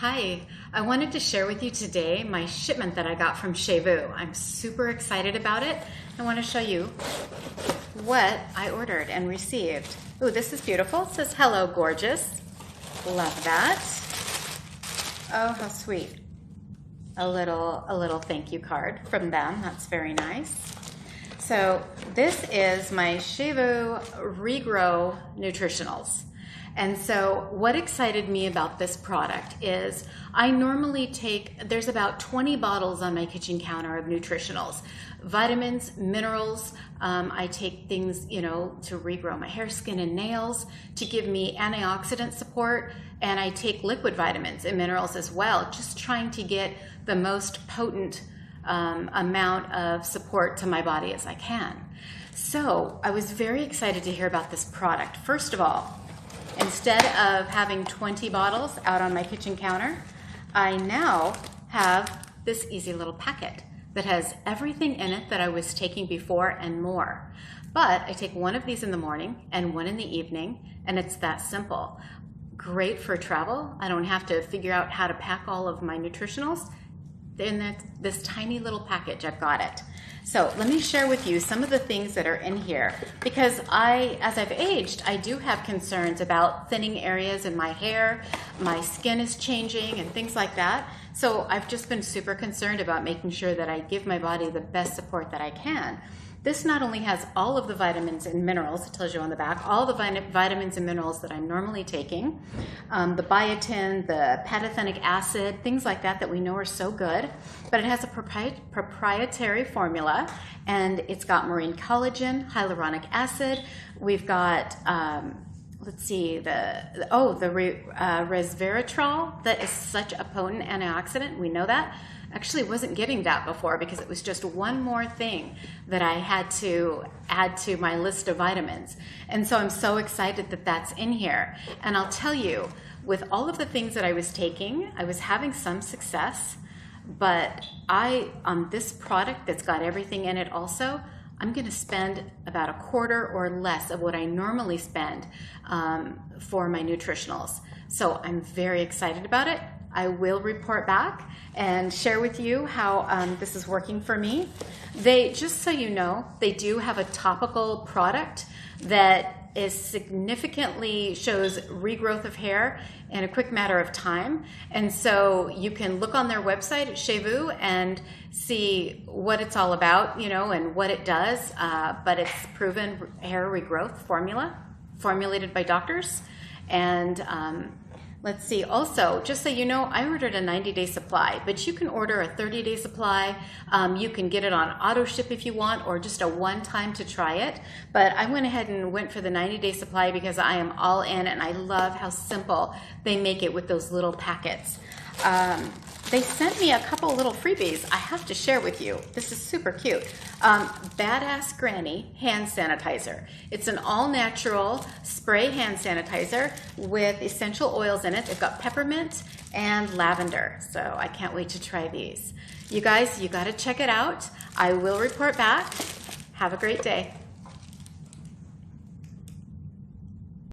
Hi, I wanted to share with you today my shipment that I got from Cheveux. I'm super excited about it. I want to show you what I ordered and received. Ooh, this is beautiful. It says, "Hello, gorgeous." Love that. Oh, how sweet. A little thank you card from them. That's very nice. So this is my Cheveux Regrow Nutritionals. And so what excited me about this product is I normally take, there's about 20 bottles on my kitchen counter of nutritionals, vitamins, minerals. I take things, to regrow my hair, skin, and nails, to give me antioxidant support. And I take liquid vitamins and minerals as well, just trying to get the most potent amount of support to my body as I can. So I was very excited to hear about this product. First of all, instead of having 20 bottles out on my kitchen counter, I now have this easy little packet that has everything in it that I was taking before and more. But I take one of these in the morning and one in the evening, and it's that simple. Great for travel. I don't have to figure out how to pack all of my nutritionals. In this tiny little package, I've got it. So let me share with you some of the things that are in here, because as I've aged, I do have concerns about thinning areas in my hair. My skin is changing and things like that. So I've just been super concerned about making sure that I give my body the best support that I can. This not only has all of the vitamins and minerals, it tells you on the back, all the vitamins and minerals that I'm normally taking, the biotin, the pantothenic acid, things like that we know are so good, but it has a proprietary formula, and it's got marine collagen, hyaluronic acid. We've got, resveratrol, that is such a potent antioxidant. We know that. Actually wasn't getting that before because it was just one more thing that I had to add to my list of vitamins. And so I'm so excited that that's in here. And I'll tell you, with all of the things that I was taking, I was having some success, but on this product that's got everything in it also, I'm going to spend about a quarter or less of what I normally spend for my nutritionals. So I'm very excited about it. I will report back and share with you how this is working for me. Just so you know, they do have a topical product that significantly shows regrowth of hair in a quick matter of time. And so you can look on their website at Cheveux and see what it's all about, and what it does. But it's proven hair regrowth formula, formulated by doctors. And let's see, also, just so you know, I ordered a 90-day supply, but you can order a 30-day supply. You can get it on auto ship if you want, or just a one-time to try it. But I went ahead and went for the 90-day supply because I am all in, and I love how simple they make it with those little packets. They sent me a couple little freebies I have to share with you. This is super cute. Badass Granny hand sanitizer. It's an all-natural spray hand sanitizer with essential oils in it. They've got peppermint and lavender, so I can't wait to try these. You guys, you got to check it out. I will report back. Have a great day.